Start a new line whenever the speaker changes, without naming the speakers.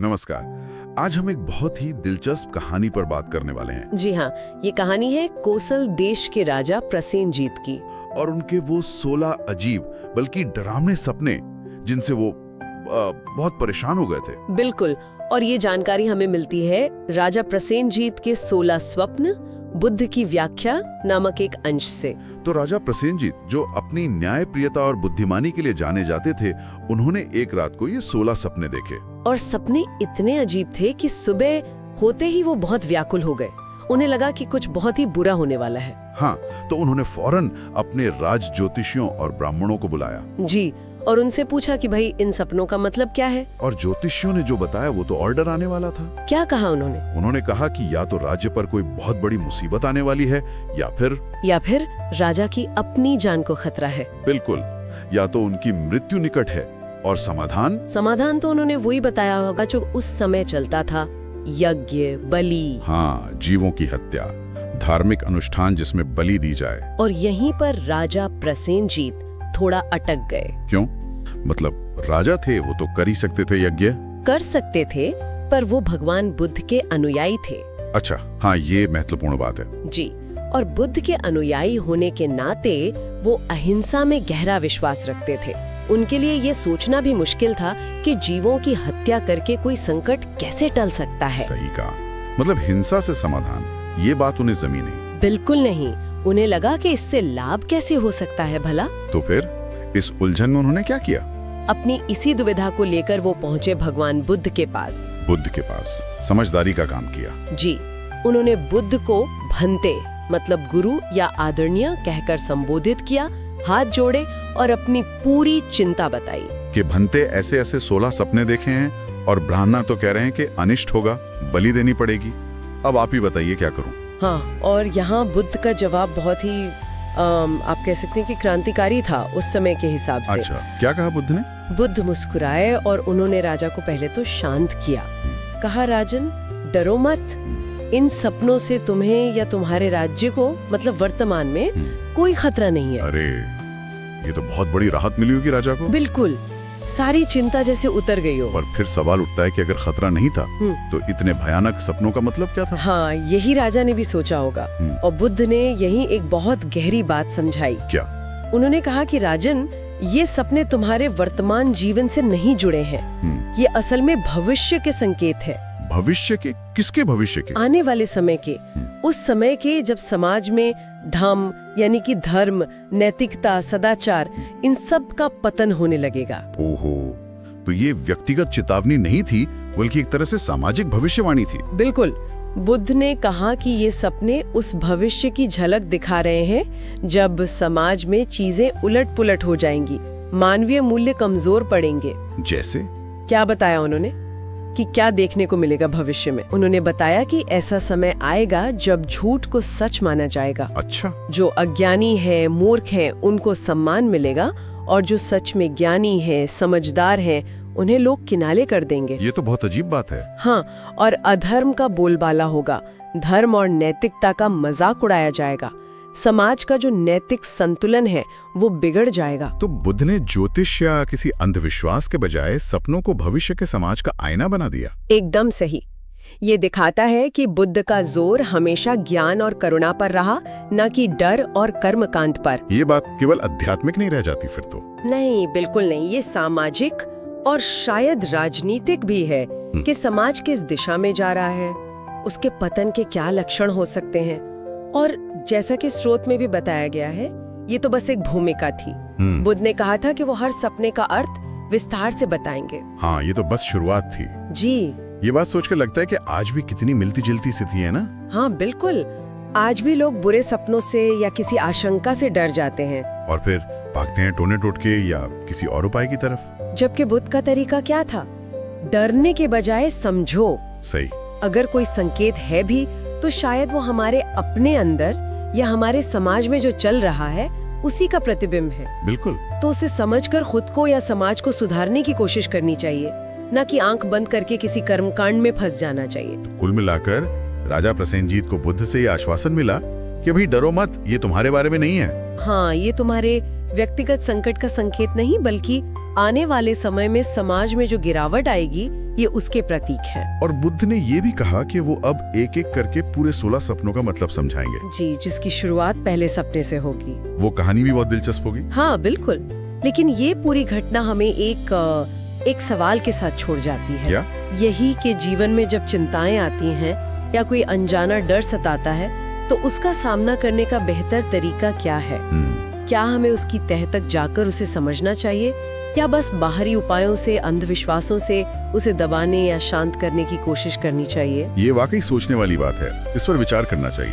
नमस्कार। आज हम एक बहुत ही दिलचस्प कहानी पर बात करने वाले हैं।
जी हाँ, ये कहानी है कोसल देश के राजा प्रसेनजीत की।
और उनके वो 16 अजीब बल्कि डरावने सपने जिनसे वो बहुत परेशान हो गए थे।
बिल्कुल, और ये जानकारी हमें मिलती है राजा प्रसेनजीत के 16 स्वप्न बुद्ध की व्याख्या नामक एक अंश से।
तो राजा प्रसेनजीत, जो अपनी न्यायप्रियता और बुद्धिमानी के लिए जाने जाते थे, उन्होंने एक रात को ये 16 सपने देखे।
और सपने इतने अजीब थे कि सुबह होते ही वो बहुत व्याकुल हो गए। उन्हें लगा कि कुछ बहुत ही बुरा होने वाला है।
हाँ, तो उन्होंने फौरन अपने राज ज्योतिषियों और ब्राह्मणों को बुलाया।
जी, और उनसे पूछा कि भाई इन सपनों का मतलब क्या है।
और ज्योतिषियों ने जो बताया वो तो ऑर्डर आने वाला था।
क्या कहा उन्होंने?
उन्होंने कहा कि या तो राज्य पर कोई बहुत बड़ी मुसीबत आने वाली है या फिर
राजा की अपनी जान को खतरा है।
बिल्कुल, या तो उनकी मृत्यु निकट है। और समाधान
तो उन्होंने वही बताया होगा जो उस समय चलता था, यज्ञ, बलि।
हाँ, जीवों की हत्या, धार्मिक अनुष्ठान जिसमें बलि दी जाए।
और यहीं पर राजा प्रसेनजीत थोड़ा अटक गए।
क्यों? मतलब राजा थे, वो तो कर ही सकते थे, यज्ञ
कर सकते थे, पर वो भगवान बुद्ध के अनुयायी थे।
अच्छा, हाँ, ये महत्वपूर्ण बात है।
जी, और बुद्ध के अनुयायी होने के नाते वो अहिंसा में गहरा विश्वास रखते थे। उनके लिए ये सोचना भी मुश्किल था कि जीवों की हत्या करके कोई संकट कैसे टल सकता है।
सही कहा, मतलब हिंसा से समाधान, ये बात उन्हें जमी नहीं।
बिल्कुल नहीं। उन्हें लगा कि इससे लाभ कैसे हो सकता है भला।
तो फिर इस उलझन में उन्होंने क्या किया?
अपनी इसी दुविधा को लेकर वो पहुंचे भगवान बुद्ध के पास।
समझदारी का काम किया।
जी, उन्होंने बुद्ध को भंते मतलब गुरु या आदरणीय कहकर संबोधित किया, हाथ जोड़े और अपनी पूरी चिंता बताई
कि भंते ऐसे ऐसे 16 सपने देखे हैं और ब्राह्मण तो कह रहे हैं कि अनिष्ट होगा, बलि देनी पड़ेगी। अब आप ही बताइए क्या करूं?
हाँ, और यहाँ बुद्ध का जवाब बहुत ही आप कह सकते हैं कि क्रांतिकारी था उस समय के हिसाब से।
अच्छा, क्या कहा बुद्ध ने?
बुद्ध मुस्कुराए और उन्होंने राजा को पहले तो शांत किया। कहा, राजन, डरो मत। इन सपनों से तुम्हें या तुम्हारे राज्य को मतलब वर्तमान में कोई खतरा नहीं है।
अरे, ये तो बहुत बड़ी राहत मिली होगी राजा को।
बिल्कुल, सारी चिंता जैसे उतर गई हो।
और फिर सवाल उठता है कि अगर खतरा नहीं था तो इतने भयानक सपनों का मतलब क्या था?
हाँ, यही राजा ने भी सोचा होगा। और बुद्ध ने यही एक बहुत गहरी बात समझाई।
क्या?
उन्होंने कहा कि राजन, ये सपने तुम्हारे वर्तमान जीवन से नहीं जुड़े हैं। ये असल में भविष्य के संकेत है।
भविष्य के? किसके भविष्य के?
आने वाले समय के। उस समय के जब समाज में धम्म यानी कि धर्म, नैतिकता, सदाचार, इन सब का पतन होने लगेगा।
ओहो, तो ये व्यक्तिगत चेतावनी नहीं थी बल्कि एक तरह से सामाजिक भविष्यवाणी थी।
बिल्कुल। बुद्ध ने कहा कि ये सपने उस भविष्य की झलक दिखा रहे हैं जब समाज में चीजें उलट-पुलट हो जाएंगी, मानवीय मूल्य कमजोर पड़ेंगे।
जैसे?
क्या बताया उन्होंने कि क्या देखने को मिलेगा भविष्य में? उन्होंने बताया कि ऐसा समय आएगा जब झूठ को सच माना जाएगा।
अच्छा।
जो अज्ञानी है, मूर्ख है, उनको सम्मान मिलेगा, और जो सच में ज्ञानी है, समझदार है, उन्हें लोग किनारे कर देंगे।
ये तो बहुत अजीब बात है।
हाँ, और अधर्म का बोलबाला होगा, धर्म और नैतिकता का मजाक उड़ाया जाएगा, समाज का जो नैतिक संतुलन है वो बिगड़ जाएगा।
तो बुद्ध ने ज्योतिष या किसी अंधविश्वास के बजाय सपनों को भविष्य के समाज का आईना बना दिया।
एकदम सही। ये दिखाता है कि बुद्ध का जोर हमेशा ज्ञान और करुणा पर रहा, न कि डर और कर्मकांड पर।
ये बात केवल आध्यात्मिक नहीं रह जाती फिर तो?
नहीं, बिल्कुल नहीं। ये सामाजिक और शायद राजनीतिक भी है कि समाज किस दिशा में जा रहा है, उसके पतन के क्या लक्षण हो सकते हैं। और जैसा कि स्रोत में भी बताया गया है, ये तो बस एक भूमिका थी। बुद्ध ने कहा था कि वो हर सपने का अर्थ विस्तार से बताएंगे।
हाँ, ये तो बस शुरुआत थी।
जी,
ये बात सोचकर लगता है कि आज भी कितनी मिलती जुलती स्थिति है ना?
हाँ बिल्कुल। आज भी लोग बुरे सपनों से या किसी आशंका से डर जाते हैं
और फिर भागते हैं टोने टोटके या किसी और उपाय की तरफ।
जबकि बुद्ध का तरीका क्या था? डरने के बजाय समझो।
सही।
अगर कोई संकेत है भी तो शायद वो हमारे अपने अंदर या हमारे समाज में जो चल रहा है उसी का प्रतिबिंब है।
बिल्कुल।
तो उसे समझकर खुद को या समाज को सुधारने की कोशिश करनी चाहिए, न कि आंख बंद करके किसी कर्मकांड में फंस जाना चाहिए।
तो कुल मिलाकर राजा प्रसेनजीत को बुद्ध से ये आश्वासन मिला कि भाई डरो मत, ये तुम्हारे बारे में नहीं है।
हाँ, ये तुम्हारे व्यक्तिगत संकट का संकेत नहीं, बल्कि आने वाले समय में समाज में जो गिरावट आएगी ये उसके प्रतीक हैं।
और बुद्ध ने ये भी कहा कि वो अब एक एक करके पूरे 16 सपनों का मतलब समझाएंगे।
जी, जिसकी शुरुआत पहले सपने से होगी।
वो कहानी भी बहुत दिलचस्प होगी।
हाँ बिल्कुल, लेकिन ये पूरी घटना हमें एक सवाल के साथ छोड़ जाती है।
क्या?
यही कि जीवन में जब चिंताएं आती हैं या कोई अनजाना डर सताता है तो उसका सामना करने का बेहतर तरीका क्या है? क्या हमें उसकी तह तक जाकर उसे समझना चाहिए या बस बाहरी उपायों से, अंधविश्वासों से उसे दबाने या शांत करने की कोशिश करनी चाहिए?
ये वाकई सोचने वाली बात है, इस पर विचार करना चाहिए।